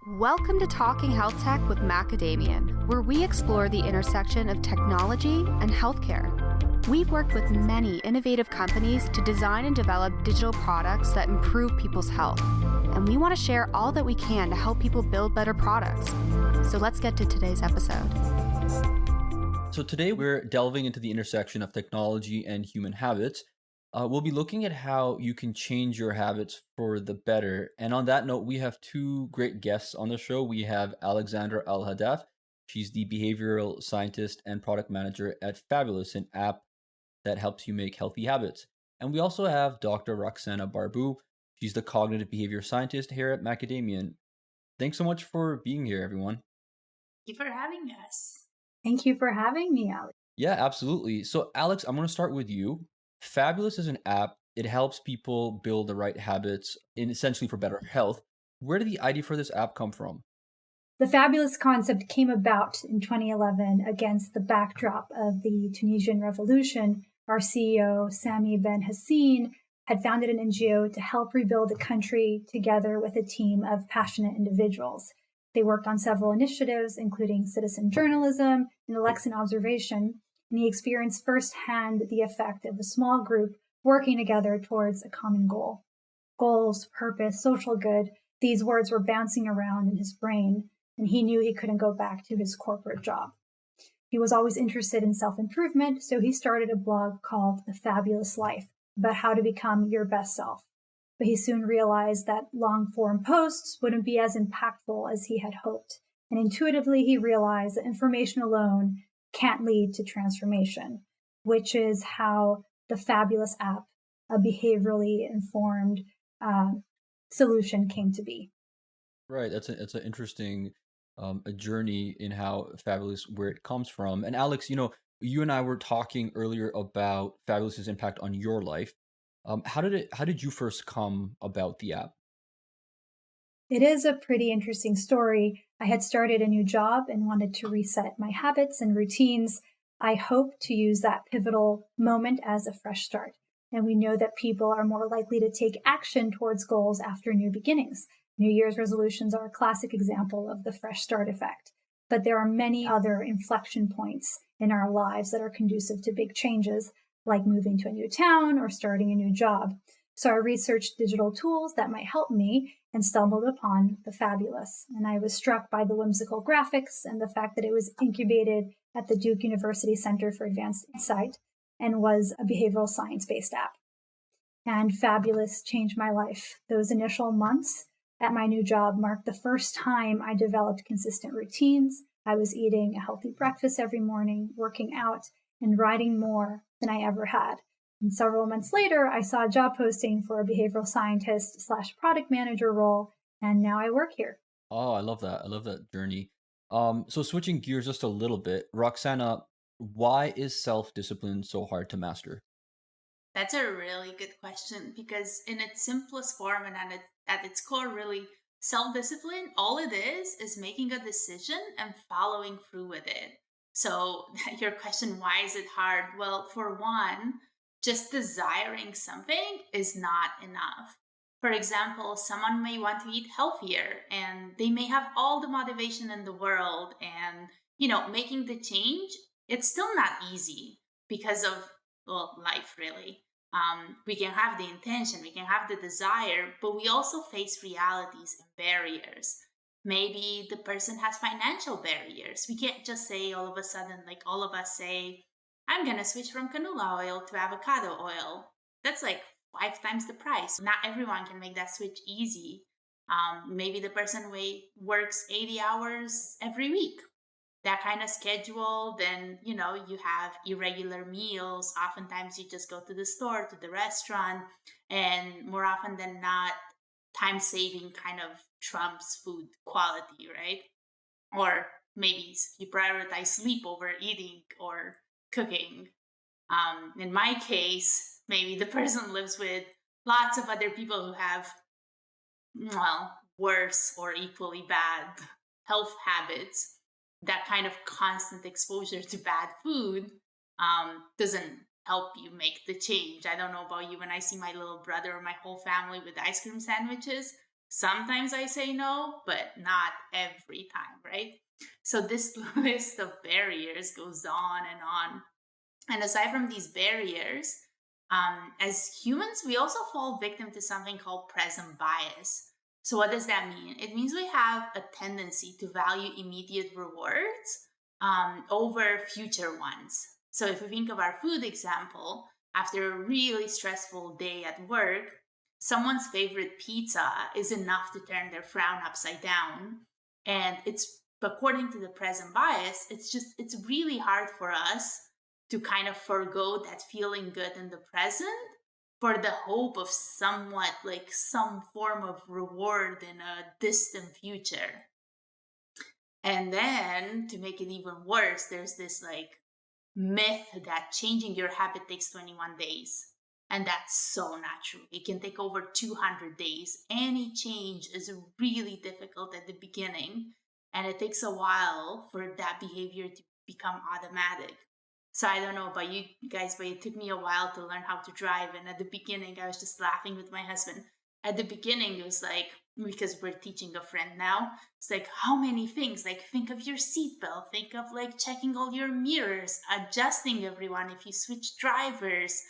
Welcome to Talking Health Tech with Macadamian, where we explore the intersection of technology and healthcare. We've worked with many innovative companies to design and develop digital products that improve people's health, and we want to share all that we can to help people build better products. So let's get to today's episode. So today we're delving into the intersection of technology and human habits. We'll be looking at how you can change your habits for the better. And on that note, we have two great guests on the show. We have Alexandra Alhadeff. She's the behavioral scientist and product manager at Fabulous, an app that helps you make healthy habits. And we also have Dr. Roxana Barbu. She's the cognitive behavior scientist here at Macadamian. Thanks so much for being here, everyone. Thank you for having us. Thank you for having me, Alex. Yeah, absolutely. So, Alex, I'm going to start with you. Fabulous is an app. It helps people build the right habits essentially for better health. Where did the idea for this app come from? The Fabulous concept came about in 2011 against the backdrop of the Tunisian Revolution. Our CEO, Sami Ben Hassin, had founded an NGO to help rebuild the country together with a team of passionate individuals. They worked on several initiatives, including citizen journalism and election observation, and he experienced firsthand the effect of a small group working together towards a common goal. Goals, purpose, social good, these words were bouncing around in his brain, and he knew he couldn't go back to his corporate job. He was always interested in self-improvement, so he started a blog called The Fabulous Life, about how to become your best self. But he soon realized that long-form posts wouldn't be as impactful as he had hoped, and intuitively he realized that information alone can't lead to transformation, which is how the Fabulous app, a behaviorally informed solution, came to be. Right. That's an interesting a journey in how Fabulous, where it comes from. And Alex, you and I were talking earlier about Fabulous's impact on your life. How did you first come about the app? It is a pretty interesting story. I had started a new job and wanted to reset my habits and routines. I hope to use that pivotal moment as a fresh start. And we know that people are more likely to take action towards goals after new beginnings. New Year's resolutions are a classic example of the fresh start effect. But there are many other inflection points in our lives that are conducive to big changes, like moving to a new town or starting a new job. So I researched digital tools that might help me and stumbled upon the Fabulous. And I was struck by the whimsical graphics and the fact that it was incubated at the Duke University Center for Advanced Insight and was a behavioral science-based app. And Fabulous changed my life. Those initial months at my new job marked the first time I developed consistent routines. I was eating a healthy breakfast every morning, working out, and writing more than I ever had. And several months later, I saw a job posting for a behavioral scientist / product manager role, and now I work here. Oh, I love that. I love that journey. So switching gears just a little bit, Roxana, why is self-discipline so hard to master? That's a really good question because in its simplest form and at its core, really, self-discipline, all it is making a decision and following through with it. So your question, why is it hard? Well, for one, just desiring something is not enough. For example, someone may want to eat healthier and they may have all the motivation in the world and, making the change, it's still not easy because of, life really. We can have the intention, we can have the desire, but we also face realities and barriers. Maybe the person has financial barriers. We can't just say all of a sudden, like all of us say, I'm going to switch from canola oil to avocado oil. That's like 5 times the price. Not everyone can make that switch easy. Maybe the person works 80 hours every week. That kind of schedule, then, you have irregular meals. Oftentimes you just go to the store, to the restaurant, and more often than not, time-saving kind of trumps food quality, right? Or maybe you prioritize sleep over eating or cooking. In my case, maybe the person lives with lots of other people who have, worse or equally bad health habits. That kind of constant exposure to bad food doesn't help you make the change. I don't know about you, when I see my little brother or my whole family with ice cream sandwiches, Sometimes I say no, but not every time, right? So this list of barriers goes on and on. And aside from these barriers, as humans, we also fall victim to something called present bias. So, what does that mean? It means we have a tendency to value immediate rewards over future ones. So, if we think of our food example, after a really stressful day at work, someone's favorite pizza is enough to turn their frown upside down. And it's according to the present bias, it's really hard for us to kind of forgo that feeling good in the present for the hope of somewhat like some form of reward in a distant future. And then to make it even worse, there's this like myth that changing your habit takes 21 days. And that's so natural. It can take over 200 days. Any change is really difficult at the beginning, and it takes a while for that behavior to become automatic. So I don't know about you guys, but it took me a while to learn how to drive. And at the beginning, I was just laughing with my husband. At the beginning, it was like, because we're teaching a friend now, it's like, how many things? Like, think of your seatbelt, think of like checking all your mirrors, adjusting everyone if you switch drivers,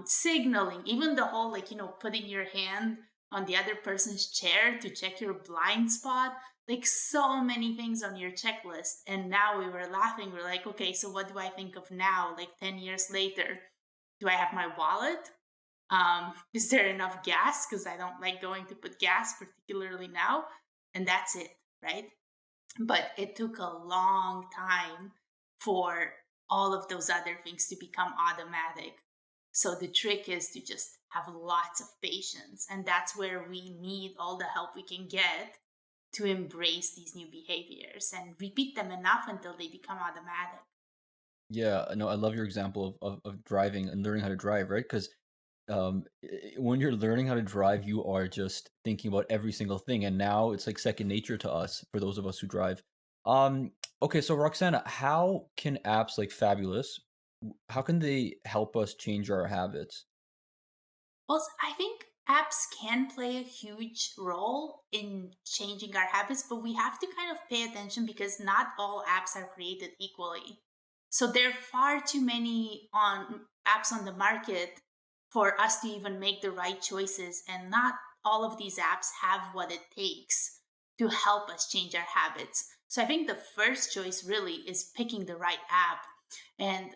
signaling, even the whole, like, putting your hand on the other person's chair to check your blind spot, like so many things on your checklist. And now we were laughing. We're like, okay, so what do I think of now, like 10 years later? Do I have my wallet? Is there enough gas? Because I don't like going to put gas, particularly now. And that's it, right? But it took a long time for all of those other things to become automatic. So the trick is to just have lots of patience. And that's where we need all the help we can get to embrace these new behaviors and repeat them enough until they become automatic. Yeah, no, I love your example of driving and learning how to drive, right? Because when you're learning how to drive, you are just thinking about every single thing, and now it's like second nature to us for those of us who drive. Um, okay, so Roxana, how can apps like Fabulous, how can they help us change our habits? Also, I think apps can play a huge role in changing our habits, but we have to kind of pay attention because not all apps are created equally. So there are far too many on apps on the market for us to even make the right choices, and not all of these apps have what it takes to help us change our habits. So I think the first choice really is picking the right app. And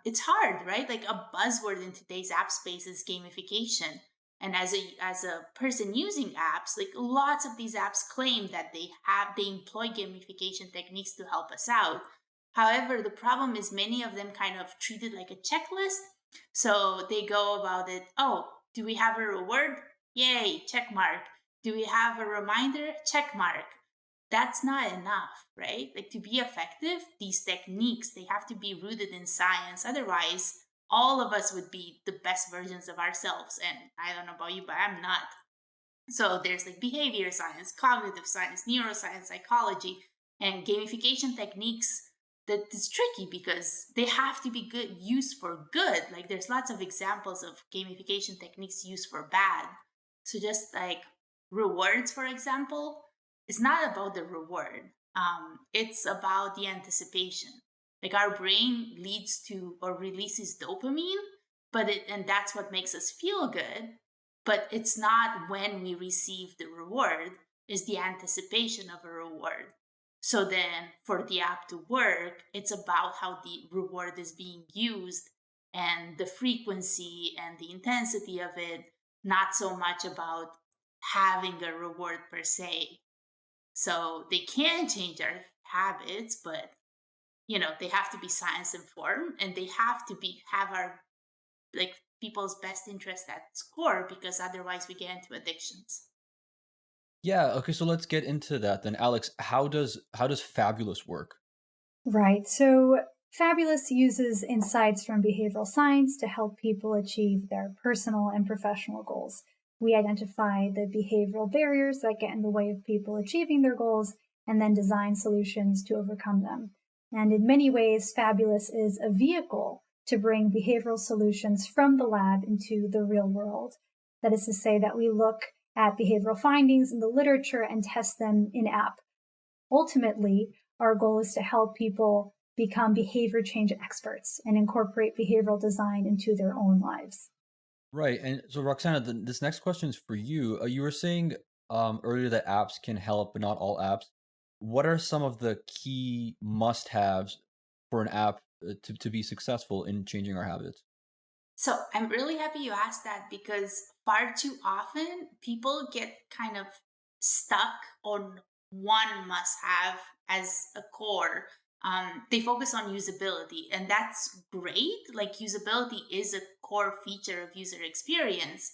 it's hard, right? Like a buzzword in today's app space is gamification. And as a person using apps, like lots of these apps claim that they employ gamification techniques to help us out. However, the problem is many of them kind of treat it like a checklist. So they go about it, oh, do we have a reward? Yay, check mark. Do we have a reminder? Check mark. That's not enough, right? Like to be effective, these techniques, they have to be rooted in science. Otherwise, all of us would be the best versions of ourselves. And I don't know about you, but I'm not. So there's like behavior science, cognitive science, neuroscience, psychology, and gamification techniques. That is tricky because they have to be good, used for good. Like there's lots of examples of gamification techniques used for bad. So just like rewards, for example, it's not about the reward. It's about the anticipation. Like our brain leads to or releases dopamine, and that's what makes us feel good. But it's not when we receive the reward; it's the anticipation of a reward. So then, for the app to work, it's about how the reward is being used and the frequency and the intensity of it, not so much about having a reward per se. So they can change our habits, but they have to be science informed, and they have to have our like people's best interest at its core, because otherwise we get into addictions. Yeah, okay, so let's get into that then. Alex, how does Fabulous work? Right. So Fabulous uses insights from behavioral science to help people achieve their personal and professional goals. We identify the behavioral barriers that get in the way of people achieving their goals and then design solutions to overcome them. And in many ways, Fabulous is a vehicle to bring behavioral solutions from the lab into the real world. That is to say that we look at behavioral findings in the literature and test them in app. Ultimately, our goal is to help people become behavior change experts and incorporate behavioral design into their own lives. Right. And so, Roxana, this next question is for you. You were saying earlier that apps can help, but not all apps. What are some of the key must-haves for an app to be successful in changing our habits? So I'm really happy you asked that because far too often people get kind of stuck on one must have as a core. They focus on usability, and that's great. Like, usability is a core feature of user experience.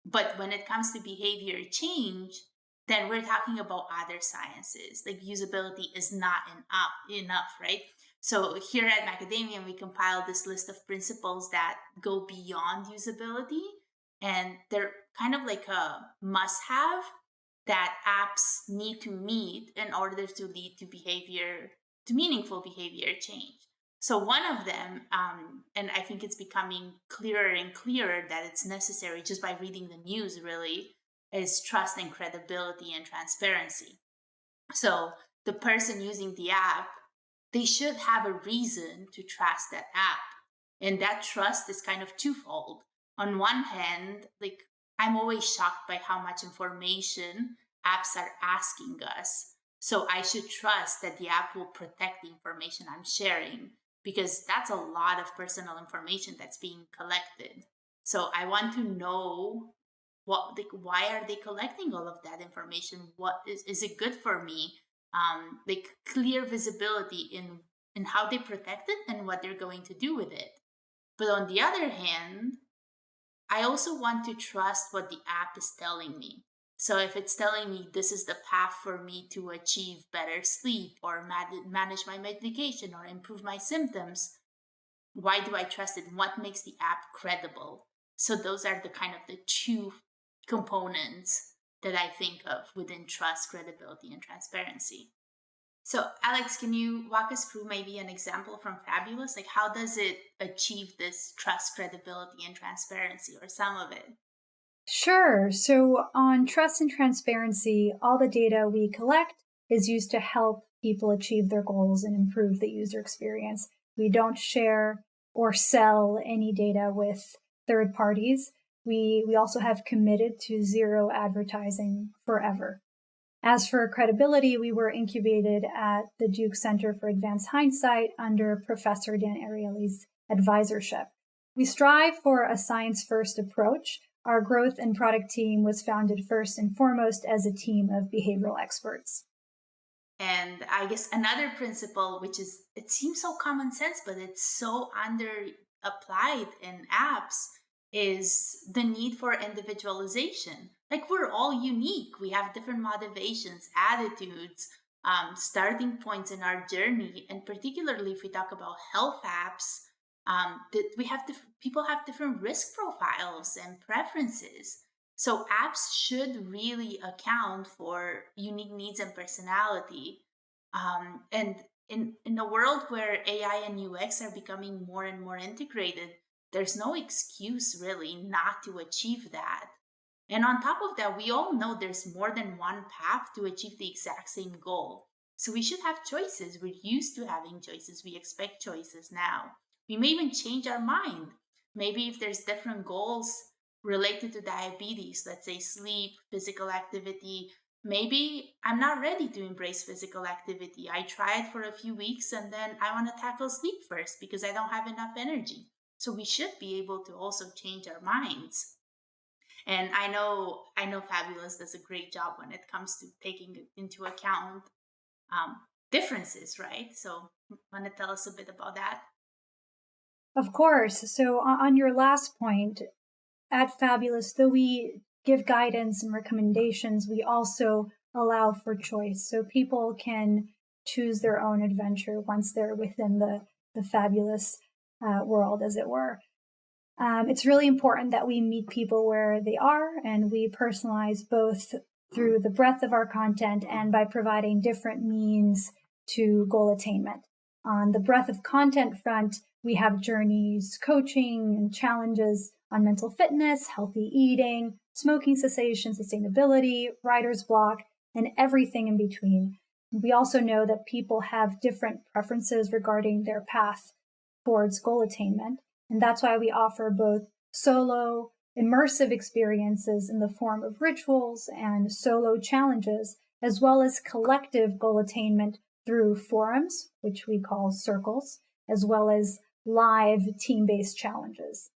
But when it comes to behavior change, then we're talking about other sciences. Like, usability is not enough, right? So here at Macadamian, we compiled this list of principles that go beyond usability, and they're kind of like a must-have that apps need to meet in order to lead to meaningful behavior change. So one of them, and I think it's becoming clearer and clearer that it's necessary just by reading the news, really, is trust and credibility and transparency. So the person using the app, they should have a reason to trust that app. And that trust is kind of twofold. On one hand, like, I'm always shocked by how much information apps are asking us. So I should trust that the app will protect the information I'm sharing, because that's a lot of personal information that's being collected. So I want to know why are they collecting all of that information? What is it good for me? Like, clear visibility in how they protect it and what they're going to do with it. But on the other hand, I also want to trust what the app is telling me. So if it's telling me this is the path for me to achieve better sleep or manage my medication or improve my symptoms, why do I trust it? What makes the app credible? So those are the kind of the two components that I think of within trust, credibility, and transparency. So, Alex, can you walk us through maybe an example from Fabulous? Like, how does it achieve this trust, credibility, and transparency, or some of it? Sure. So on trust and transparency, all the data we collect is used to help people achieve their goals and improve the user experience. We don't share or sell any data with third parties. We also have committed to zero advertising forever. As for credibility, we were incubated at the Duke Center for Advanced Hindsight under Professor Dan Ariely's advisorship. We strive for a science-first approach. Our growth and product team was founded first and foremost as a team of behavioral experts. And I guess another principle, which is, it seems so common sense, but it's so under applied in apps, is the need for individualization. Like, we're all unique. We have different motivations, attitudes, starting points in our journey. And particularly if we talk about health apps, that people have different risk profiles and preferences. So apps should really account for unique needs and personality. And in a world where AI and UX are becoming more and more integrated, there's no excuse really not to achieve that. And on top of that, we all know there's more than one path to achieve the exact same goal. So we should have choices. We're used to having choices. We expect choices now. We may even change our mind. Maybe if there's different goals related to diabetes, let's say sleep, physical activity, maybe I'm not ready to embrace physical activity. I try it for a few weeks and then I want to tackle sleep first because I don't have enough energy. So we should be able to also change our minds. And I know Fabulous does a great job when it comes to taking into account differences, right? So want to tell us a bit about that? Of course. So on your last point, at Fabulous, though we give guidance and recommendations, we also allow for choice. So people can choose their own adventure once they're within the Fabulous world, as it were. It's really important that we meet people where they are, and we personalize both through the breadth of our content and by providing different means to goal attainment. On the breadth of content front, we have journeys, coaching, and challenges on mental fitness, healthy eating, smoking cessation, sustainability, writer's block, and everything in between. We also know that people have different preferences regarding their path towards goal attainment. And that's why we offer both solo, immersive experiences in the form of rituals and solo challenges, as well as collective goal attainment through forums, which we call circles, as well as live team-based challenges.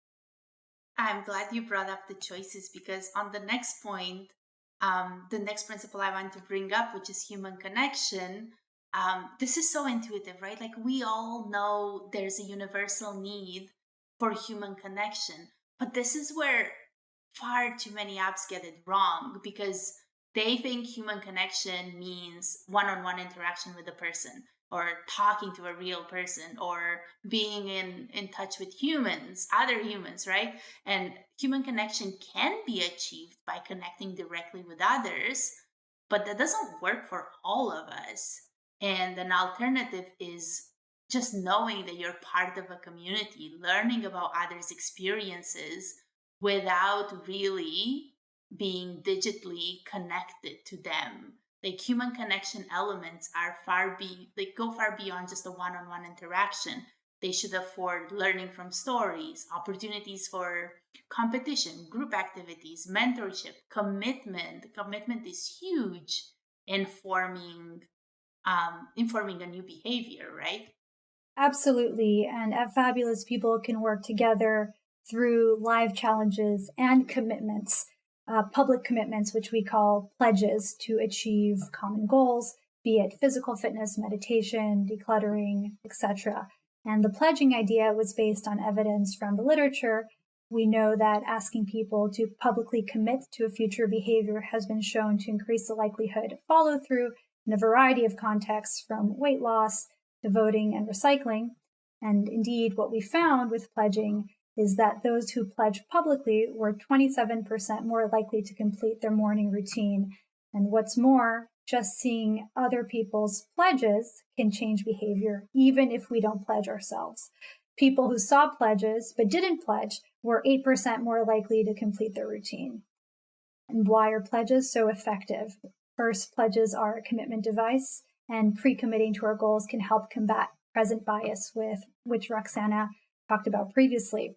I'm glad you brought up the choices, because on the next point, the next principle I want to bring up, which is human connection, this is so intuitive, right? Like, we all know there's a universal need for human connection, but this is where far too many apps get it wrong, because they think human connection means one-on-one interaction with a person, or talking to a real person, or being in touch with humans, other humans, right? And human connection can be achieved by connecting directly with others, but that doesn't work for all of us. And an alternative is just knowing that you're part of a community, learning about others' experiences without really being digitally connected to them. Like, human connection elements are go far beyond just a one-on-one interaction. They should afford learning from stories, opportunities for competition, group activities, mentorship, commitment. Commitment is huge in forming a new behavior, right? Absolutely. And at Fabulous, people can work together through live challenges and commitments, public commitments, which we call pledges, to achieve common goals, be it physical fitness, meditation, decluttering, etc. And the pledging idea was based on evidence from the literature. We know that asking people to publicly commit to a future behavior has been shown to increase the likelihood of follow through in a variety of contexts, from weight loss to voting and recycling. And indeed, what we found with pledging is that those who pledged publicly were 27% more likely to complete their morning routine. And what's more, just seeing other people's pledges can change behavior, even if we don't pledge ourselves. People who saw pledges but didn't pledge were 8% more likely to complete their routine. And why are pledges so effective? First, pledges are a commitment device, and pre-committing to our goals can help combat present bias, which Roxana talked about previously.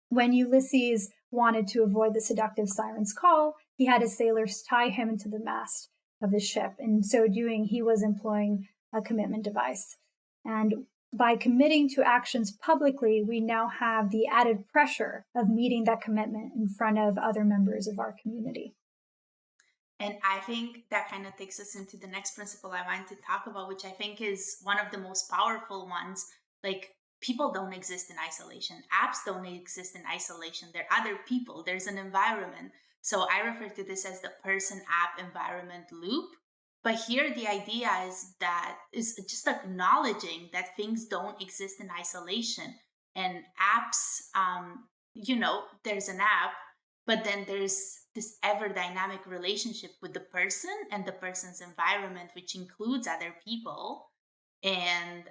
When Ulysses wanted to avoid the seductive siren's call, he had his sailors tie him into the mast of his ship. In so doing, he was employing a commitment device. And by committing to actions publicly, we now have the added pressure of meeting that commitment in front of other members of our community. And I think that kind of takes us into the next principle I wanted to talk about, which I think is one of the most powerful ones. Like, people don't exist in isolation. Apps don't exist in isolation. They're other people. There's an environment. So I refer to this as the person-app environment loop. But here the idea is just acknowledging that things don't exist in isolation. And apps, there's an app, but then there's this ever dynamic relationship with the person and the person's environment, which includes other people. And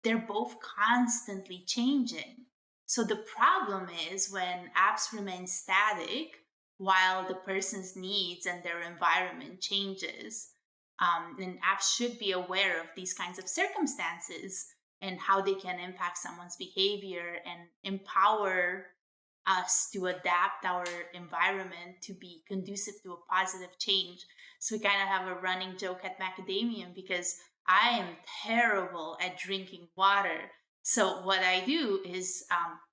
they're both constantly changing. So the problem is when apps remain static while the person's needs and their environment changes. And apps should be aware of these kinds of circumstances and how they can impact someone's behavior, and empower us to adapt our environment to be conducive to a positive change. So we kind of have a running joke at Macadamian, because I am terrible at drinking water. So what I do is,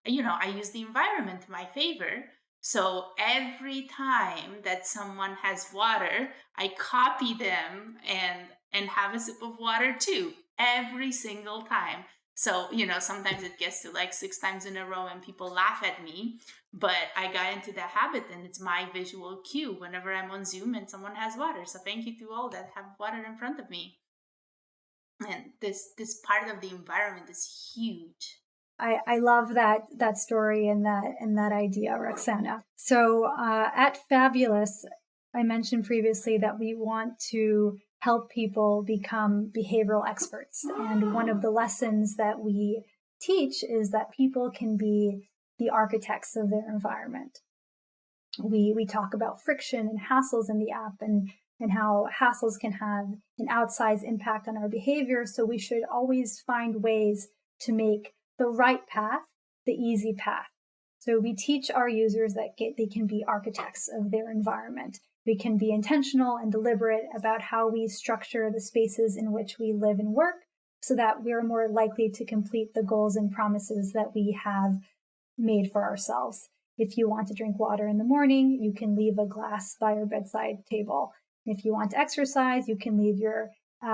I use the environment to my favor. So every time that someone has water, I copy them and have a sip of water too, every single time. So, sometimes it gets to like 6 times in a row and people laugh at me, but I got into that habit, and it's my visual cue whenever I'm on Zoom and someone has water. So thank you to all that have water in front of me. And this part of the environment is huge. I love that story and that idea, Roxana. So at Fabulous, I mentioned previously that we want to help people become behavioral experts. And one of the lessons that we teach is that people can be the architects of their environment. We talk about friction and hassles in the app, and how hassles can have an outsized impact on our behavior. So we should always find ways to make the right path the easy path. So we teach our users that they can be architects of their environment. We can be intentional and deliberate about how we structure the spaces in which we live and work so that we're more likely to complete the goals and promises that we have made for ourselves. If you want to drink water in the morning, you can leave a glass by your bedside table. If you want to exercise, you can leave your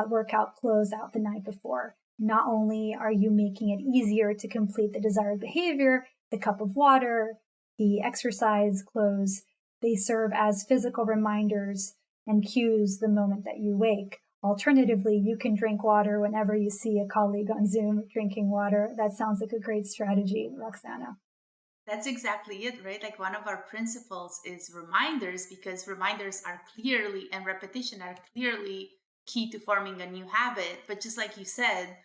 workout clothes out the night before. Not only are you making it easier to complete the desired behavior, the cup of water, the exercise clothes, they serve as physical reminders and cues the moment that you wake. Alternatively, you can drink water whenever you see a colleague on Zoom drinking water. That sounds like a great strategy, Roxana. That's exactly it, right? Like one of our principles is reminders, because reminders are clearly, and repetition are clearly key to forming a new habit. But just like you said,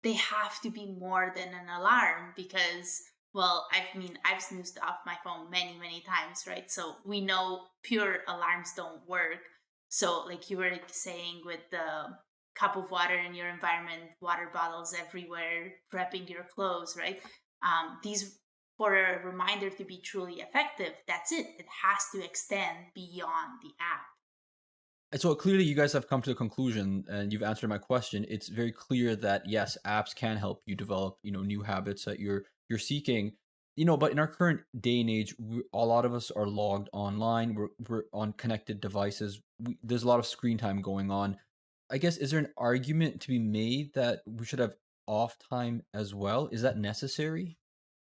they have to be more than an alarm because, well, I've snoozed off my phone many, many times, right? So we know pure alarms don't work. So like you were saying with the cup of water in your environment, water bottles everywhere, prepping your clothes, right? These, for a reminder to be truly effective, that's it. It has to extend beyond the app. And so clearly you guys have come to the conclusion and you've answered my question. It's very clear that yes, apps can help you develop, new habits that you're seeking. But in our current day and age, a lot of us are logged online. We're on connected devices. There's a lot of screen time going on. I guess, is there an argument to be made that we should have off time as well? Is that necessary?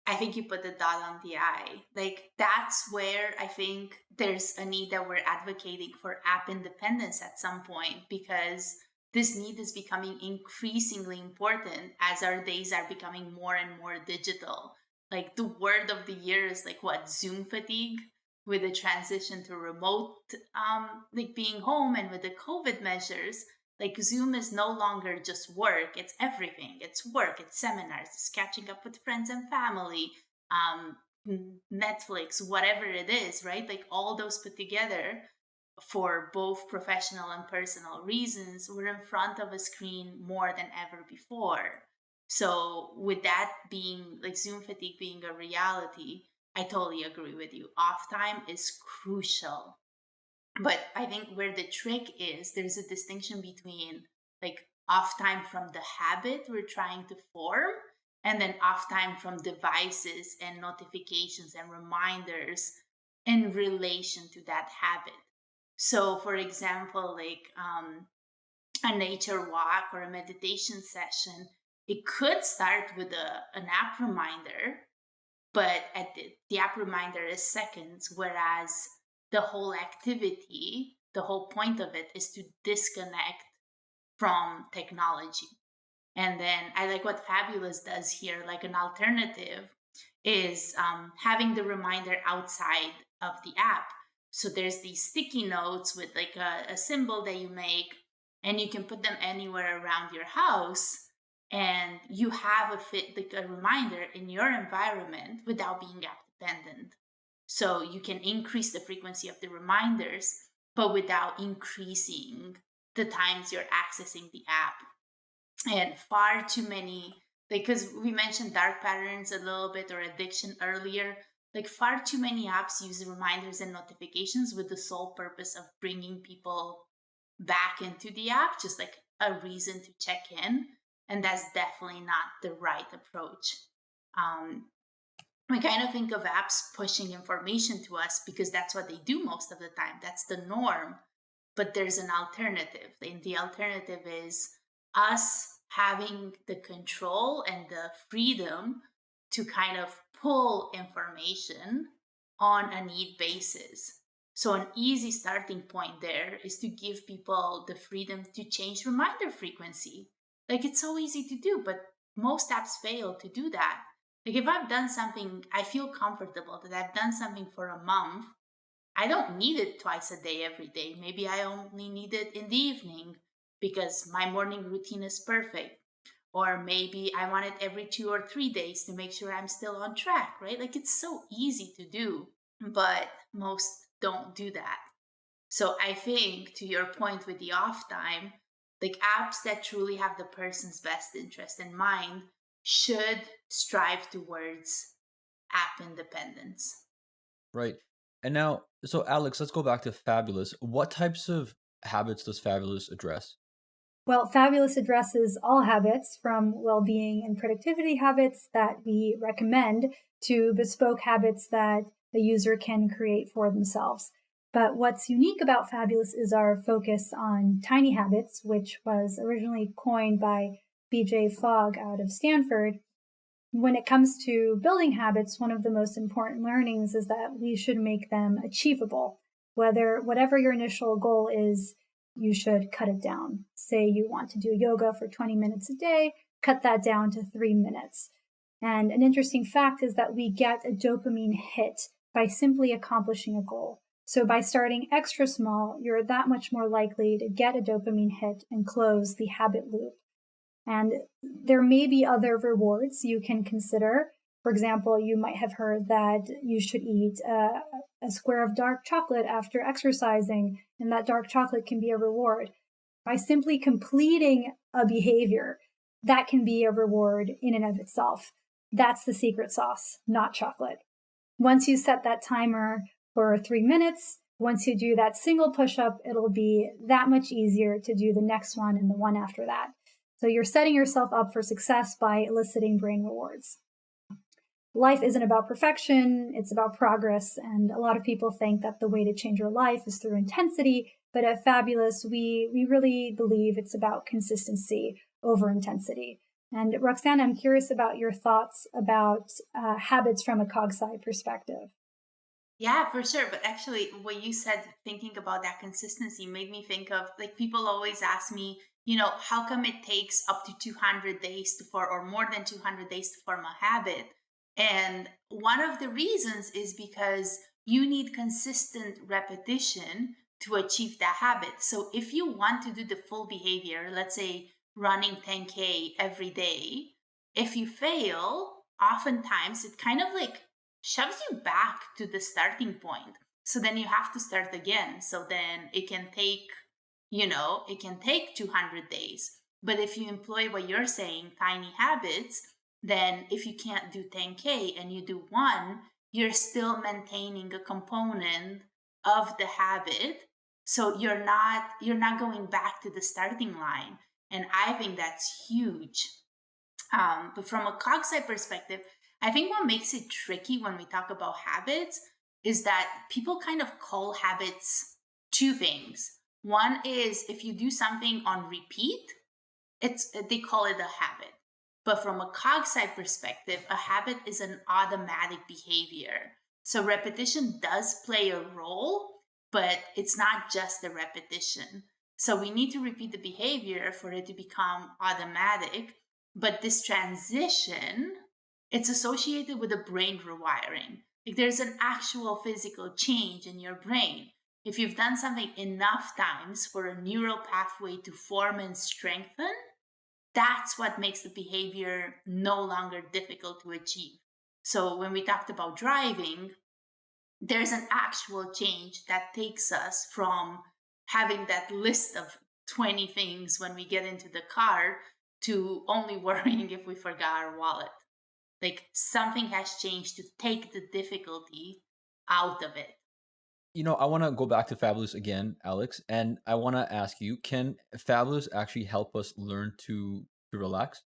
I think you put the dot on the I. Like, that's where I think there's a need that we're advocating for app independence at some point, because this need is becoming increasingly important as our days are becoming more and more digital. Like, the word of the year is like what? Zoom fatigue, with the transition to remote, like being home, and with the COVID measures. Like Zoom is no longer just work, it's everything. It's work, it's seminars, it's catching up with friends and family, um, Netflix, whatever it is, right? Like all those put together for both professional and personal reasons, we're in front of a screen more than ever before. So, with that being like Zoom fatigue being a reality, I totally agree with you. Off time is crucial, but I think where the trick is, there's a distinction between like off time from the habit we're trying to form, and then off time from devices and notifications and reminders in relation to that habit. So, for example, like a nature walk or a meditation session, it could start with an app reminder, but the app reminder is seconds, whereas the whole activity, the whole point of it is to disconnect from technology. And then I like what Fabulous does here, like an alternative is having the reminder outside of the app. So there's these sticky notes with like a symbol that you make, and you can put them anywhere around your house, and you have like a reminder in your environment without being app dependent. So you can increase the frequency of the reminders, but without increasing the times you're accessing the app. And far too many, because we mentioned dark patterns a little bit, or addiction earlier, like far too many apps use reminders and notifications with the sole purpose of bringing people back into the app, just like a reason to check in. And that's definitely not the right approach. um, we kind of think of apps pushing information to us because that's what they do most of the time, that's the norm. But there's an alternative, and the alternative is us having the control and the freedom to kind of pull information on a need basis. So, an easy starting point there is to give people the freedom to change reminder frequency. Like, it's so easy to do, but most apps fail to do that. Like, if I've done something, I feel comfortable that I've done something for a month, I don't need it twice a day every day. Maybe I only need it in the evening because my morning routine is perfect. Or maybe I want it every 2 or 3 days to make sure I'm still on track, right? Like, it's so easy to do. But most don't do that. So I think, to your point with the off time, like apps that truly have the person's best interest in mind should strive towards app independence. Right. And now, so Alex, let's go back to Fabulous. What types of habits does Fabulous address? Well, Fabulous addresses all habits, from well-being and productivity habits that we recommend to bespoke habits that the user can create for themselves. But what's unique about Fabulous is our focus on tiny habits, which was originally coined by BJ Fogg out of Stanford. When it comes to building habits, one of the most important learnings is that we should make them achievable. Whatever your initial goal is, you should cut it down. Say you want to do yoga for 20 minutes a day, cut that down to 3 minutes. And an interesting fact is that we get a dopamine hit by simply accomplishing a goal. So by starting extra small, you're that much more likely to get a dopamine hit and close the habit loop. And there may be other rewards you can consider. For example, you might have heard that you should eat a square of dark chocolate after exercising, and that dark chocolate can be a reward. By simply completing a behavior, that can be a reward in and of itself. That's the secret sauce, not chocolate. Once you set that timer for 3 minutes, once you do that single push-up, it'll be that much easier to do the next one and the one after that. So you're setting yourself up for success by eliciting brain rewards. Life isn't about perfection, it's about progress. And a lot of people think that the way to change your life is through intensity. But at Fabulous, we really believe it's about consistency over intensity. And Roxana, I'm curious about your thoughts about habits from a CogSci perspective. Yeah, for sure. But actually, what you said, thinking about that consistency, made me think of, like, people always ask me, how come it takes up to 200 days to form, or more than 200 days to form a habit? And one of the reasons is because you need consistent repetition to achieve that habit. So if you want to do the full behavior, let's say running 10K every day, if you fail, oftentimes it kind of like shoves you back to the starting point. So then you have to start again. So then it can take 200 days. But if you employ what you're saying, tiny habits, then if you can't do 10K and you do one, you're still maintaining a component of the habit. So you're not going back to the starting line. And I think that's huge. But from a CogSci perspective, I think what makes it tricky when we talk about habits is that people kind of call habits two things. One is, if you do something on repeat, they call it a habit. But from a CogSci perspective, a habit is an automatic behavior. So repetition does play a role, but it's not just the repetition. So we need to repeat the behavior for it to become automatic. But this transition, it's associated with a brain rewiring. Like, there's an actual physical change in your brain. If you've done something enough times for a neural pathway to form and strengthen, that's what makes the behavior no longer difficult to achieve. So when we talked about driving, there's an actual change that takes us from having that list of 20 things when we get into the car to only worrying if we forgot our wallet. Like, something has changed to take the difficulty out of it. I want to go back to Fabulous again, Alex, and I want to ask you, can Fabulous actually help us learn to relax?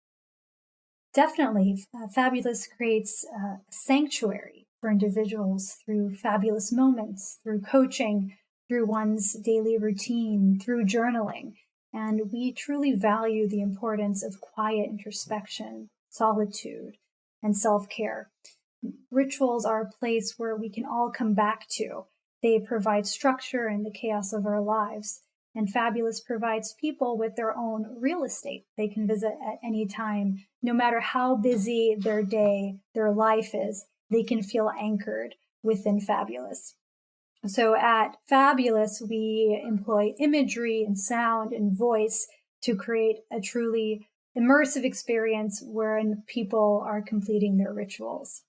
Definitely. Fabulous creates a sanctuary for individuals through fabulous moments, through coaching, through one's daily routine, through journaling. And we truly value the importance of quiet introspection, solitude, and self-care. Rituals are a place where we can all come back to. They provide structure in the chaos of our lives. And Fabulous provides people with their own real estate they can visit at any time. No matter how busy their day, their life is, they can feel anchored within Fabulous. So at Fabulous, we employ imagery and sound and voice to create a truly immersive experience wherein people are completing their rituals.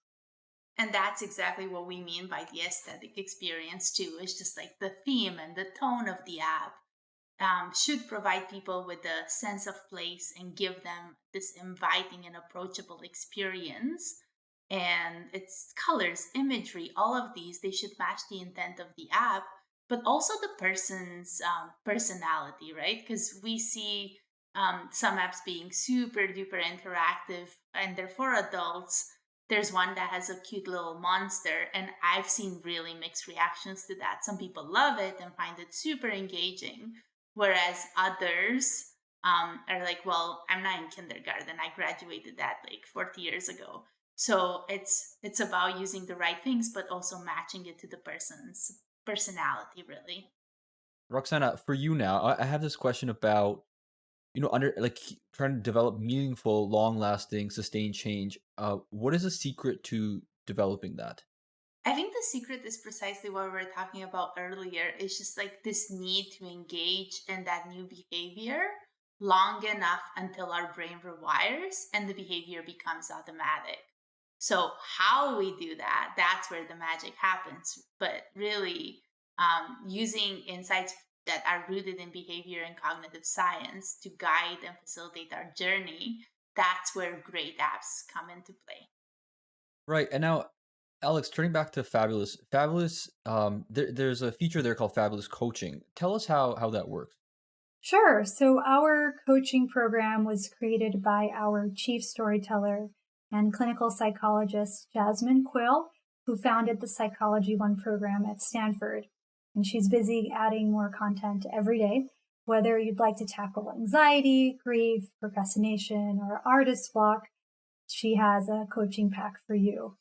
And that's exactly what we mean by the aesthetic experience too. It's just like the theme and the tone of the app should provide people with a sense of place and give them this inviting and approachable experience. And its colors, imagery, all of these, they should match the intent of the app, but also the person's personality, right? Because we see some apps being super duper interactive and they're for adults. There's one that has a cute little monster, and I've seen really mixed reactions to that. Some people love it and find it super engaging, whereas others are like, well, I'm not in kindergarten. I graduated that like 40 years ago. So it's about using the right things, but also matching it to the person's personality, really. Roxana, for you now, I have this question about, under like trying to develop meaningful, long-lasting, sustained change. What is the secret to developing that? I think the secret is precisely what we were talking about earlier. It's just like this need to engage in that new behavior long enough until our brain rewires and the behavior becomes automatic. So, how we do that, that's where the magic happens. But really, using insights that are rooted in behavior and cognitive science to guide and facilitate our journey, that's where great apps come into play. Right. And now, Alex, turning back to Fabulous, there's a feature there called Fabulous Coaching. Tell us how that works. Sure. So our coaching program was created by our chief storyteller and clinical psychologist, Jasmine Quill, who founded the Psychology One program at Stanford. And she's busy adding more content every day, whether you'd like to tackle anxiety, grief, procrastination, or artist block. She has a coaching pack for you.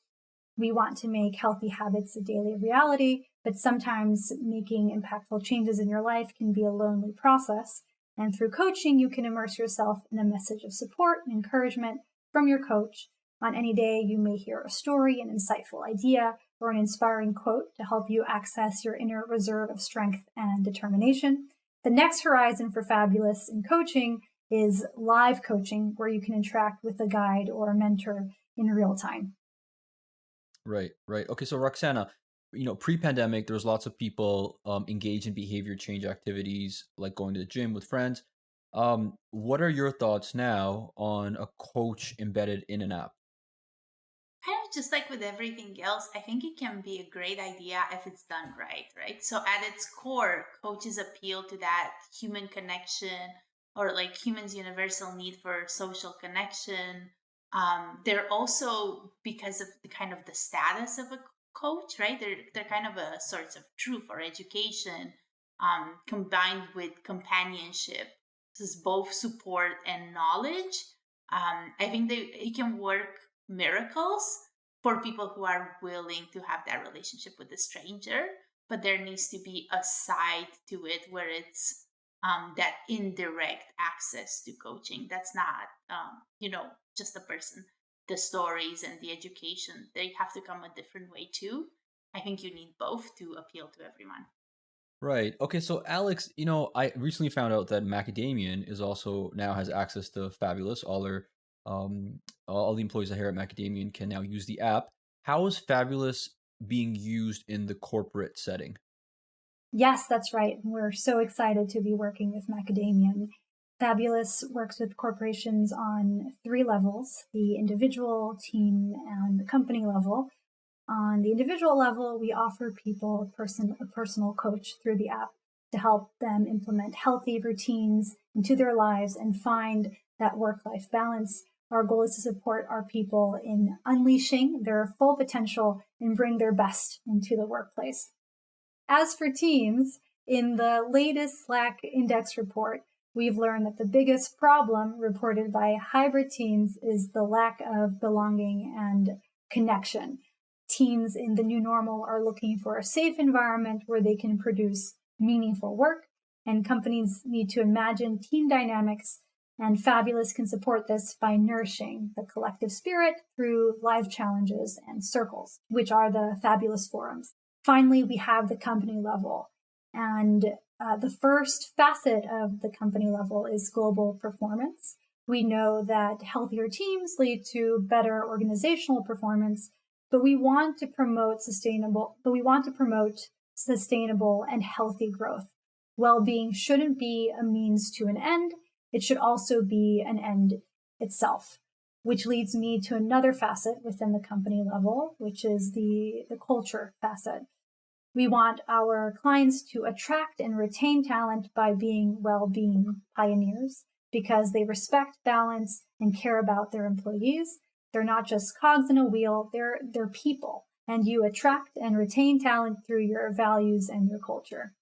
We want to make healthy habits a daily reality, but sometimes making impactful changes in your life can be a lonely process. And through coaching, you can immerse yourself in a message of support and encouragement from your coach. On any day, you may hear a story, an insightful idea, or an inspiring quote to help you access your inner reserve of strength and determination. The next horizon for Fabulous in coaching is live coaching, where you can interact with a guide or a mentor in real time. Right. Okay, so Roxana, pre-pandemic, there was lots of people engaged in behavior change activities like going to the gym with friends. What are your thoughts now on a coach embedded in an app? Kind of just like with everything else, I think it can be a great idea if it's done right, right? So at its core, coaches appeal to that human connection or like humans' universal need for social connection. They're also, because of the kind of the status of a coach, right? They're kind of a source of truth or education, combined with companionship. This is both support and knowledge. I think it can work miracles for people who are willing to have that relationship with a stranger, but there needs to be a side to it where it's that indirect access to coaching. That's not just the person. The stories and the education, they have to come a different way too. I think you need both to appeal to everyone. Right. Okay, so Alex, I recently found out that Macadamian is also now has access to Fabulous. All the employees here at Macadamian can now use the app. How is Fabulous being used in the corporate setting? Yes, that's right. We're so excited to be working with Macadamian. Fabulous works with corporations on 3 levels: the individual, team, and the company level. On the individual level, we offer people a personal coach through the app to help them implement healthy routines into their lives and find that work-life balance. Our goal is to support our people in unleashing their full potential and bring their best into the workplace. As for teams, in the latest Slack index report, we've learned that the biggest problem reported by hybrid teams is the lack of belonging and connection. Teams in the new normal are looking for a safe environment where they can produce meaningful work, and companies need to imagine team dynamics, and Fabulous can support this by nourishing the collective spirit through live challenges and circles, which are the Fabulous forums. Finally, we have the company level, and the first facet of the company level is global performance. We know that healthier teams lead to better organizational performance, but we want to promote sustainable and healthy growth. Well-being shouldn't be a means to an end. It should also be an end itself, which leads me to another facet within the company level, which is the culture facet. We want our clients to attract and retain talent by being well-being pioneers because they respect balance and care about their employees. They're not just cogs in a wheel, they're people. And you attract and retain talent through your values and your culture.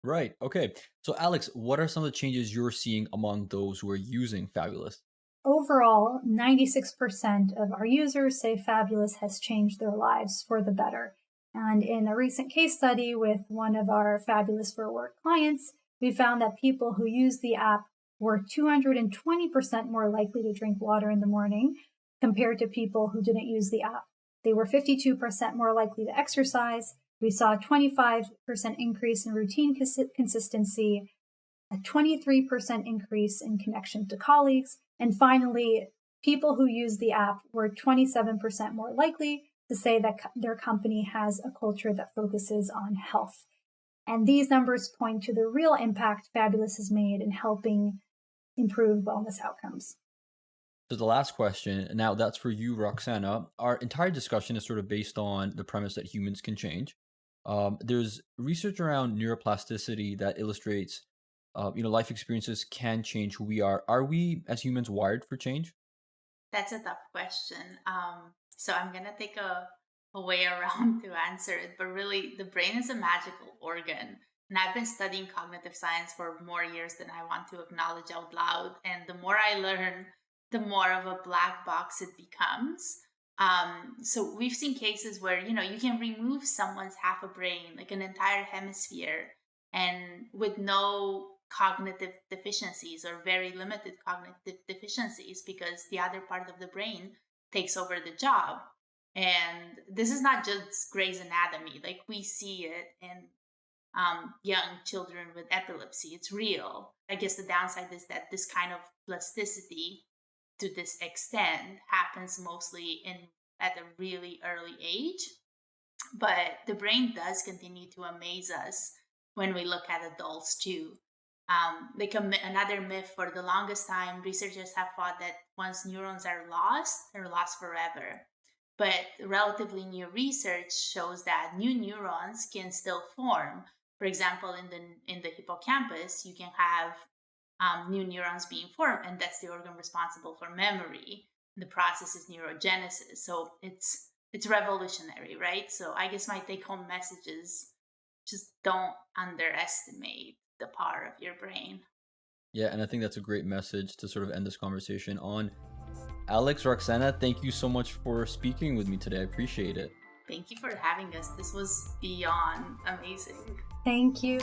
Right. Okay. So, Alex, what are some of the changes you're seeing among those who are using Fabulous? Overall, 96% of our users say Fabulous has changed their lives for the better. And in a recent case study with one of our Fabulous for Work clients, we found that people who use the app were 220% more likely to drink water in the morning compared to people who didn't use the app. They were 52% more likely to exercise. We saw a 25% increase in routine consistency, a 23% increase in connection to colleagues, and finally, people who use the app were 27% more likely to say that their company has a culture that focuses on health. And these numbers point to the real impact Fabulous has made in helping improve wellness outcomes. So the last question, now that's for you, Roxana. Our entire discussion is sort of based on the premise that humans can change. There's research around neuroplasticity that illustrates, life experiences can change who we are. Are we as humans wired for change? That's a tough question. So I'm going to take a way around to answer it. But really, the brain is a magical organ. And I've been studying cognitive science for more years than I want to acknowledge out loud. And the more I learn, the more of a black box it becomes. So we've seen cases where, you can remove someone's half a brain, like an entire hemisphere, and with no cognitive deficiencies or very limited cognitive deficiencies because the other part of the brain takes over the job. And this is not just Grey's Anatomy. Like we see it in young children with epilepsy. It's real. I guess the downside is that this kind of plasticity to this extent happens mostly at a really early age. But the brain does continue to amaze us when we look at adults too. Another myth, for the longest time, researchers have thought that once neurons are lost, they're lost forever. But relatively new research shows that new neurons can still form. For example, in the hippocampus, you can have new neurons being formed, and that's the organ responsible for memory. The process is neurogenesis, so it's revolutionary, right? So I guess my take-home message is just don't underestimate the power of your brain. Yeah, and I think that's a great message to sort of end this conversation on. Alex, Roxana, thank you so much for speaking with me today. I appreciate it. Thank you for having us. This was beyond amazing. Thank you.